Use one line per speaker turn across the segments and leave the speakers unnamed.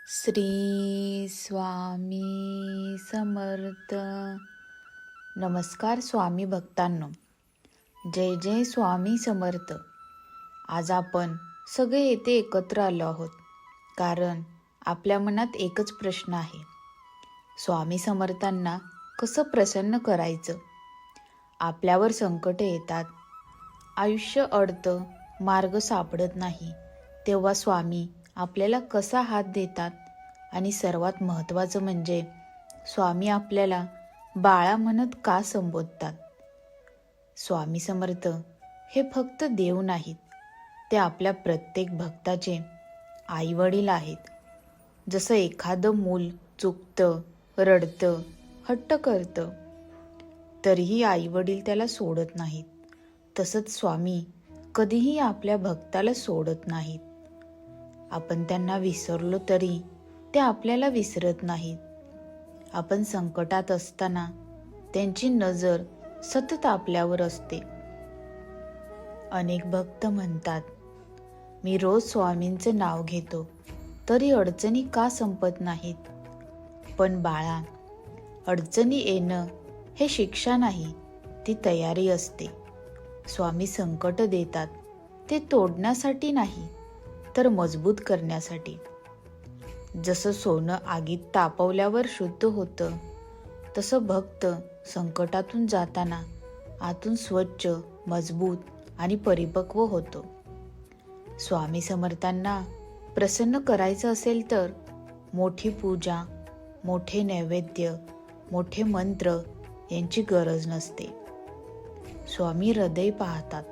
श्री स्वामी समर्थ. नमस्कार स्वामी भक्तांनो, जय जय स्वामी समर्थ. आज आपण सगळे येथे एकत्र आलो आहोत कारण आपल्या मनात एकच प्रश्न आहे. स्वामी समर्थांना कसं प्रसन्न करायचं? आपल्यावर संकट येतात, आयुष्य अडतं, मार्ग सापडत नाही, तेव्हा स्वामी आपल्याला कसा हात देतात? आणि सर्वात महत्त्वाचं म्हणजे स्वामी आपल्याला बाळा म्हणत का संबोधतात? स्वामी समर्थ हे फक्त देव नाहीत, ते आपल्या प्रत्येक भक्ताचे आईवडील आहेत. जसं एखादं मूल चुकतं, रडतं, हट्ट करतं, तरीही आईवडील त्याला सोडत नाहीत, तसंच स्वामी कधीही आपल्या भक्ताला सोडत नाहीत. आपण त्यांना विसरलो तरी ते आपल्याला विसरत नाहीत. आपण संकटात असताना त्यांची नजर सतत आपल्यावर असते. अनेक भक्त म्हणतात, मी रोज स्वामींचे नाव घेतो तरी अडचणी का संपत नाहीत? पण बाळा, अडचणी येणं हे शिक्षा नाही, ती तयारी असते. स्वामी संकट देतात ते तोडण्यासाठी नाही, तर मजबूत करण्यासाठी. जसं सोनं आगीत तापवल्यावर शुद्ध होतं, तसं भक्त संकटातून जाताना आतून स्वच्छ, मजबूत आणि परिपक्व होतो. स्वामी समर्थांना प्रसन्न करायचं असेल तर मोठी पूजा, मोठे नैवेद्य, मोठे मंत्र यांची गरज नसते. स्वामी हृदय पाहतात.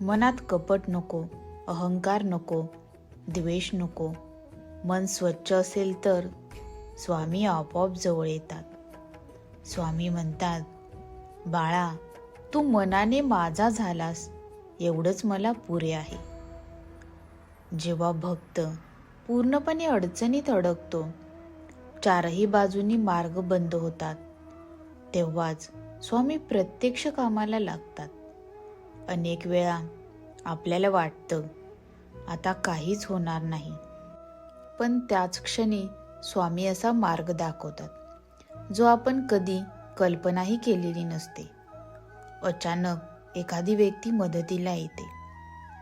मनात कपट नको, अहंकार नको, द्वेष नको. मन स्वच्छ असेल तर स्वामी आपोआप जवळ येतात. स्वामी म्हणतात, बाळा, तू मनाने माझा झालास एवढंच मला पुरे आहे. जेव्हा भक्त पूर्णपणे अडचणीत अडकतो, चारही बाजूनी मार्ग बंद होतात, तेव्हाच स्वामी प्रत्यक्ष कामाला लागतात. अनेक वेळा आपल्याला वाटतं आता काहीच होणार नाही, पण त्याच क्षणी स्वामी असा मार्ग दाखवतात जो आपण कधी कल्पनाही केलेली नसते. अचानक एखादी व्यक्ती मदतीला येते,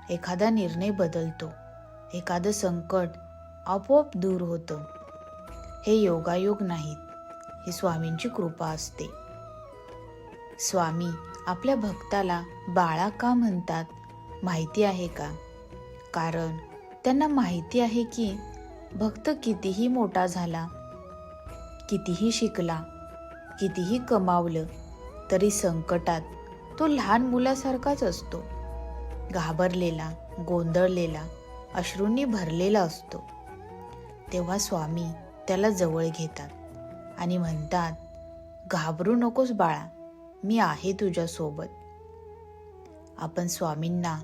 एखादा निर्णय बदलतो, एखादं संकट आपोआप दूर होतं. हे योगायोग नाहीत, ही स्वामींची कृपा असते. स्वामी आपल्या भक्ताला बाळा का म्हणतात माहिती आहे का? कारण त्यांना माहिती आहे की भक्त कितीही मोठा झाला, कितीही शिकला, कितीही कमावलं, तरी संकटात तो लहान मुलासारखाच असतो. घाबरलेला, गोंधळलेला, अश्रूंनी भरलेला असतो. तेव्हा स्वामी त्याला जवळ घेतात आणि म्हणतात, घाबरू नकोस बाळा, मी आहे तुझ्या सोबत. आपण स्वामींना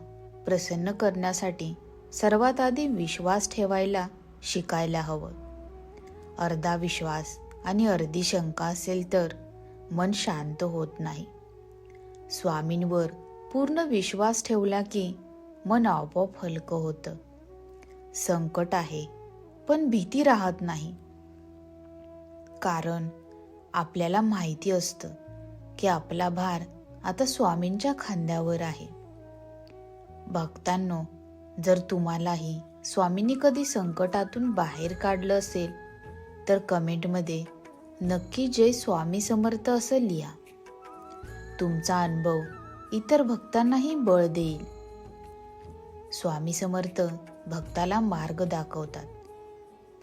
प्रसन्न करण्यासाठी सर्वात आधी विश्वास ठेवायला शिकायला हवं. अर्धा विश्वास आणि अर्धी शंका असेल तर मन शांत होत नाही. स्वामींवर पूर्ण विश्वास ठेवला की मन आपोआप हलकं होतं. संकट आहे पण भीती राहत नाही, कारण आपल्याला माहिती असतं की आपला भार आता स्वामींच्या खांद्यावर आहे. भक्तांनो, जर तुम्हालाही स्वामींनी कधी संकटातून बाहेर काढलं असेल तर कमेंटमध्ये नक्की जय स्वामी समर्थ असं लिहा. तुमचा अनुभव इतर भक्तांनाही बळ देईल. स्वामी समर्थ भक्ताला मार्ग दाखवतात,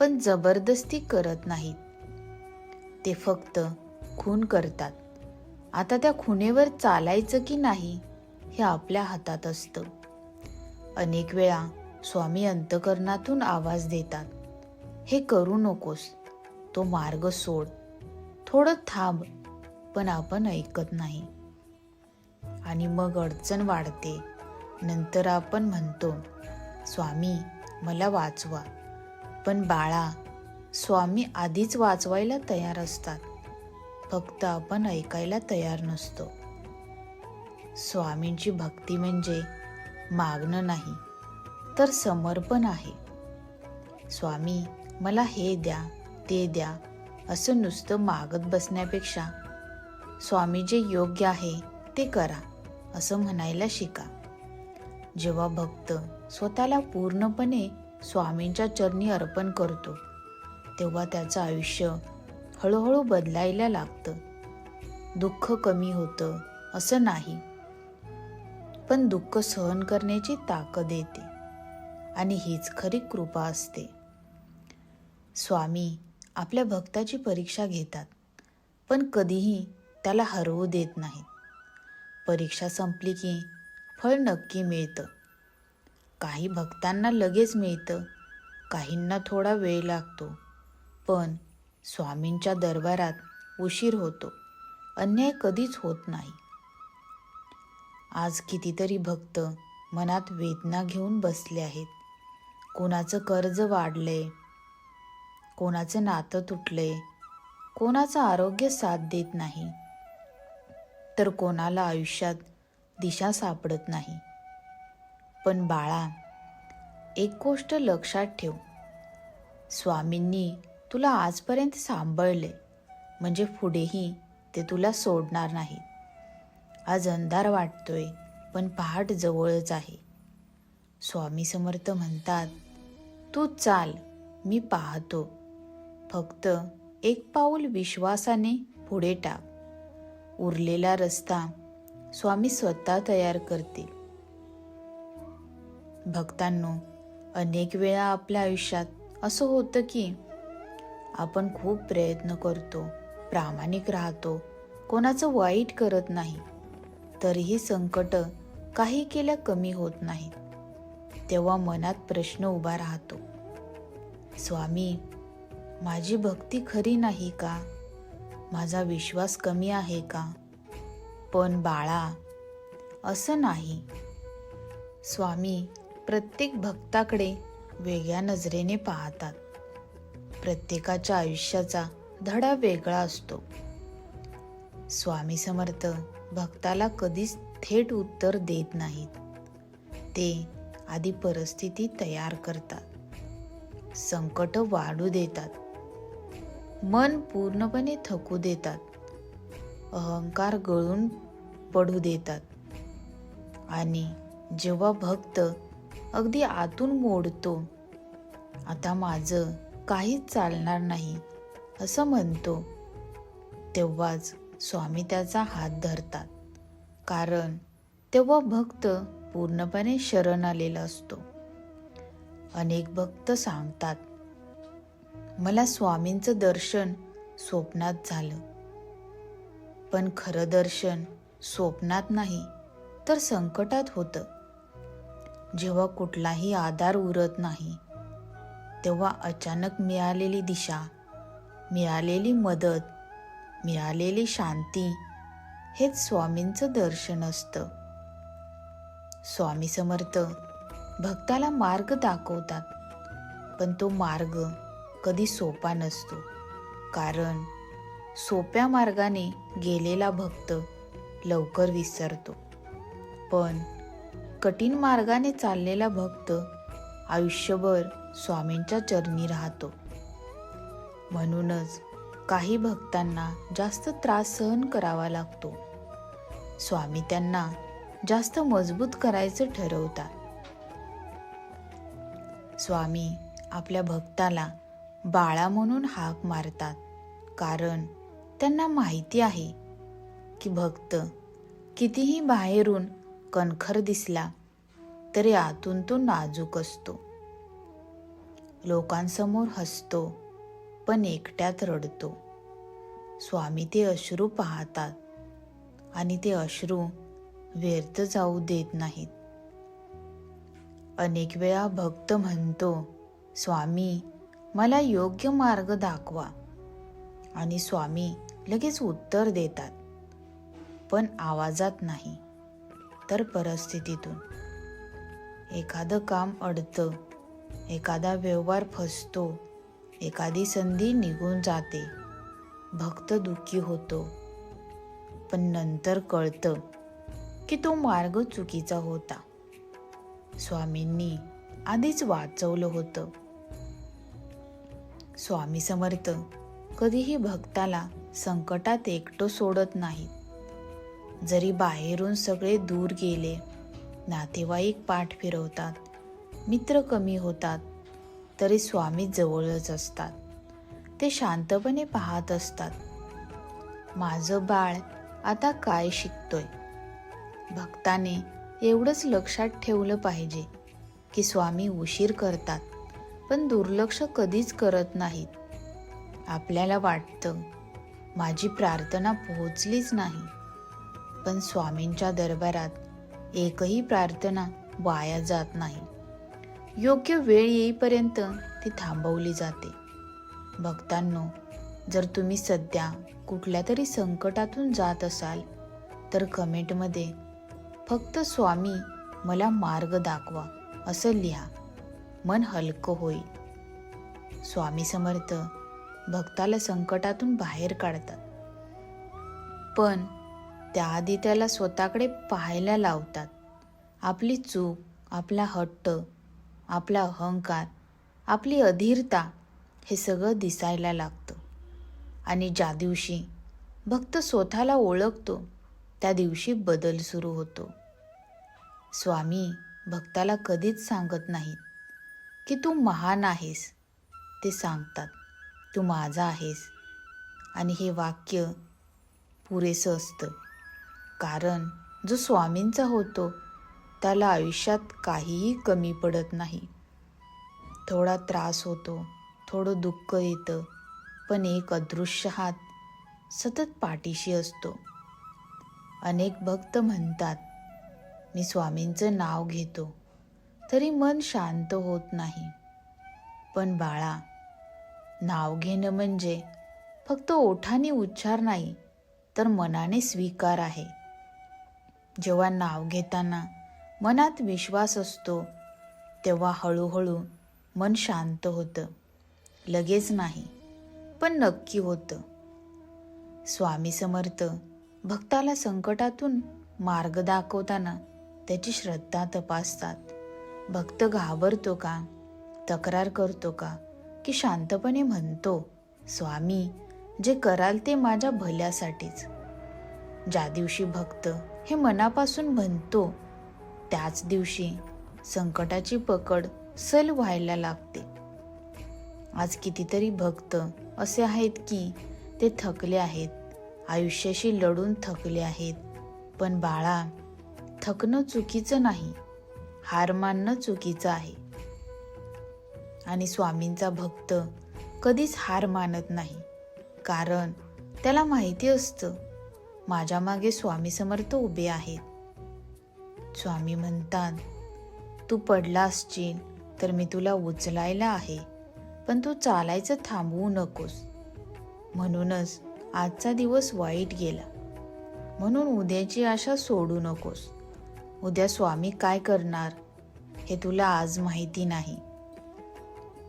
पण जबरदस्ती करत नाहीत. ते फक्त खून करतात. आता त्या खुणेवर चालायचं की नाही हे आपल्या हातात असतं. अनेक वेळा स्वामी अंतःकरणातून आवाज देतात, हे करू नकोस, तो मार्ग सोड, थोडं थांब. पण आपण ऐकत नाही आणि मग अडचण वाढते. नंतर आपण म्हणतो, स्वामी मला वाचवा. पण बाळा, स्वामी आधीच वाचवायला तयार असतात, फक्त आपण ऐकायला तयार नसतो. स्वामींची भक्ती म्हणजे मागणं नाही, तर समर्पण आहे. स्वामी मला हे द्या ते द्या असं नुसतं मागत बसण्यापेक्षा स्वामी जे योग्य आहे ते करा असं म्हणायला शिका. जेव्हा भक्त स्वतःला पूर्णपणे स्वामींच्या चरणी अर्पण करतो तेव्हा त्याचं आयुष्य हळूहळू बदलायला लागतं. दुःख कमी होतं असं नाही, पण दुःख सहन करण्याची ताकद येते आणि हीच खरी कृपा असते. स्वामी आपल्या भक्ताची परीक्षा घेतात, पण कधीही त्याला हरवू देत नाहीत. परीक्षा संपली की फळ नक्की मिळतं. काही भक्तांना लगेच मिळतं, काहींना थोडा वेळ लागतो, पण स्वामींच्या दरबारात उशीर होतो, अन्याय कधीच होत नाही. आज कितीतरी भक्त मनात वेदना घेऊन बसले आहेत. कोणाचं कर्ज वाढलंय, कोणाचं नातं तुटलंय, कोणाचं आरोग्य साथ देत नाही, तर कोणाला आयुष्यात दिशा सापडत नाही. पण बाळा, एक गोष्ट लक्षात ठेव, स्वामींनी तुला आजपर्यंत सांभाळले म्हणजे पुढेही ते तुला सोडणार नाही. आज अंधार वाटतोय, पण पहाट जवळच आहे. स्वामी समर्थ म्हणतात, तू चाल, मी पाहतो. फक्त एक पाऊल विश्वासाने पुढे टाक. उरलेला रस्ता स्वामी स्वतः तयार करतील. भक्तांनो, अनेक वेळा आपल्या आयुष्यात असं होतं की आपण खूप प्रयत्न करतो, प्रामाणिक राहतो, कोणाचं वाईट करत नाही, तरीही संकट काही केल्या कमी होत नाहीत. तेव्हा मनात प्रश्न उभा राहतो, स्वामी माझी भक्ती खरी नाही का? माझा विश्वास कमी आहे का? पण बाळा, असं नाही. स्वामी प्रत्येक भक्ताकडे वेगळ्या नजरेने पाहतात. प्रत्येकाच्या आयुष्याचा धडा वेगळा असतो. स्वामी समर्थ भक्ताला कधीच थेट उत्तर देत नाहीत. ते आधी परिस्थिती तयार करतात, संकट वाढू देतात, मन पूर्णपणे थकू देतात, अहंकार गळून पडू देतात. आणि जेव्हा भक्त अगदी आतून मोडतो, आता माझं काहीच चालणार नाही असं म्हणतो, तेव्हाच स्वामी त्याचा हात धरतात. कारण तेव्हा भक्त पूर्णपणे शरण आलेला असतो. अनेक भक्त सांगतात, मला स्वामींचं दर्शन स्वप्नात झालं. पण खरं दर्शन स्वप्नात नाही तर संकटात होतं. जेव्हा कुठलाही आधार उरत नाही, तेव्हा अचानक मिळालेली दिशा, मिळालेली मदत, मिळालेली शांती हेच स्वामींचं दर्शन असतं. स्वामी समर्थ भक्ताला मार्ग दाखवतात, पण तो मार्ग कधी सोपा नसतो. कारण सोप्या मार्गाने गेलेला भक्त लवकर विसरतो, पण कठीण मार्गाने चाललेला भक्त आयुष्यभर स्वामींच्या चरणी राहतो. म्हणूनच काही भक्तांना जास्त त्रास सहन करावा लागतो. स्वामी त्यांना जास्त मजबूत करायचं ठरवतात. स्वामी आपल्या भक्ताला बाळा म्हणून हाक मारतात, कारण त्यांना माहिती आहे की भक्त कितीही बाहेरून कणखर दिसला तरी आतून तो नाजूक असतो. लोकांसमोर हसतो, पण एकट्यात रडतो. स्वामी ते अश्रू पाहतात आणि ते अश्रू व्यर्थ जाऊ देत नाहीत. अनेक वेळा भक्त म्हणतो, स्वामी मला योग्य मार्ग दाखवा, आणि स्वामी लगेच उत्तर देतात, पण आवाजात नाही तर परिस्थितीतून. एखादं काम अडतं, एखादा व्यवहार फसतो, एखादी संधी निघून जाते. भक्त दुःखी होतो, पण नंतर कळतं की तो मार्ग चुकीचा होता. स्वामींनी आधीच वाचवलं होतं. स्वामी समर्थ कधीही भक्ताला संकटात एकटं सोडत नाहीत. जरी बाहेरून सगळे दूर गेले, नातेवाईक पाठ फिरवतात, मित्र कमी होतात, तरी स्वामी जवळच असतात. ते शांतपणे पाहत असतात, माझं बाळ आता काय शिकतोय. भक्ताने एवढंच लक्षात ठेवलं पाहिजे की स्वामी उशीर करतात, पण दुर्लक्ष कधीच करत नाहीत. आपल्याला वाटतं माझी प्रार्थना पोहोचलीच नाही, पण स्वामींच्या दरबारात एकही प्रार्थना वाया जात नाही. योग्य वेळ येईपर्यंत ती थांबवली जाते. भक्तांनो, जर तुम्ही सध्या कुठल्या तरी संकटातून जात असाल तर कमेंटमध्ये फक्त स्वामी मला मार्ग दाखवा असं लिहा. मन हलकं होईल. स्वामी समर्थ भक्ताला संकटातून बाहेर काढतात, पण त्याआधी त्याला स्वतःकडे पाहायला लावतात. आपली चूक, आपला हट्ट, आपला अहंकार, आपली अधीरता हे सगळं दिसायला लागतं. आणि ज्या दिवशी भक्त स्वतःला ओळखतो त्या दिवशी बदल सुरू होतो. स्वामी भक्ताला कधीच सांगत नाहीत की तू महान आहेस. ते सांगतात, तू माझा आहेस. आणि हे वाक्य पुरेसं असतं, कारण जो स्वामींचा होतो त्याला आयुष्यात काहीही कमी पडत नाही. थोडा त्रास होतो, थोडं दुःख येतं, पण एक अदृश्य हात सतत पाठीशी असतो. अनेक भक्त म्हणतात, मी स्वामींचं नाव घेतो तरी मन शांत होत नाही. पण बाळा, नाव घेणं म्हणजे फक्त ओठाने उच्चार नाही, तर मनाने स्वीकार आहे. जेव्हा नाव घेताना मनात विश्वास असतो, तेव्हा हळूहळू मन शांत होतं. लगेच नाही, पण नक्की होतं. स्वामी समर्थ भक्ताला संकटातून मार्ग दाखवताना त्याची श्रद्धा तपासतात. भक्त घाबरतो का, तक्रार करतो का, की शांतपणे म्हणतो, स्वामी जे कराल ते माझ्या भल्यासाठीच. ज्या दिवशी भक्त हे मनापासून म्हणतो, त्याच दिवशी संकटाची पकड सैल व्हायला लागते. आज कितीतरी भक्त असे आहेत की ते थकले आहेत, आयुष्याशी लढून थकले आहेत. पण बाळा, थकणं चुकीचं नाही, हार मानणं चुकीचं आहे. आणि स्वामींचा भक्त कधीच हार मानत नाही, कारण त्याला माहिती असतं, माझ्या मागे स्वामी समर्थ उभे आहेत. स्वामी म्हणतात, तू पडला असशील तर मी तुला उचलायला आहे, पण तू चालायचं थांबवू नकोस. म्हणूनच आजचा दिवस वाईट गेला, म्हणून उद्याची आशा सोडू नकोस. उद्या स्वामी काय करणार हे तुला आज माहिती नाही.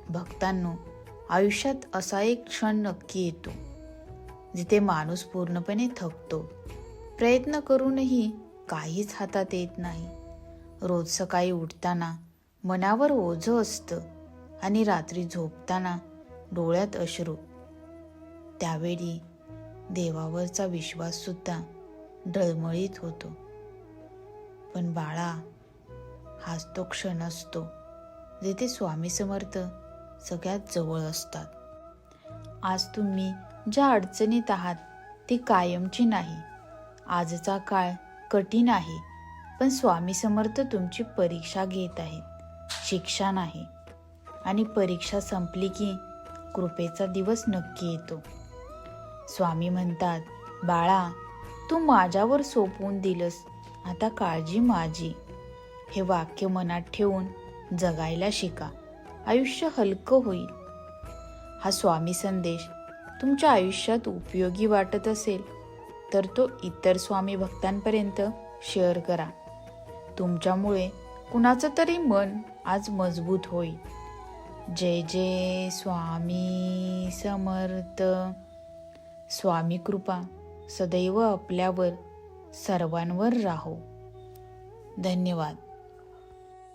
भक्तांनो, आयुष्यात असा एक क्षण नक्की येतो जिथे माणूस पूर्णपणे थकतो. प्रयत्न करूनही काहीच हातात येत नाही. रोज सकाळी उठताना मनावर ओझं असतं आणि रात्री झोपताना डोळ्यात अश्रू. त्यावेळी देवावरचा विश्वास सुद्धा डळमळीत होतो. पण बाळा, हाच तो क्षण असतो जिथे स्वामी समर्थ सगळ्यात जवळ असतात. आज तुम्ही ज्या अडचणीत आहात ती कायमची नाही. आजचा काळ कठीण आहे, पण स्वामी समर्थ तुमची परीक्षा घेत आहेत, शिक्षा नाही. आणि परीक्षा संपली की कृपेचा दिवस नक्की येतो. स्वामी म्हणतात, बाळा, तू माझ्यावर सोपवून दिलंस, आता काळजी माझी. हे वाक्य मनात ठेवून जगायला शिका. आयुष्य हलकं होईल. हा स्वामी संदेश तुमच्या आयुष्यात उपयोगी वाटत असेल तर तो इतर स्वामी भक्तांपर्यंत शेअर करा. तुमच्यामुळे कुणाचं तरी मन आज मजबूत होईल. जय जय स्वामी समर्थ. स्वामी कृपा सदैव आपल्यावर सर्वांवर राहो. धन्यवाद.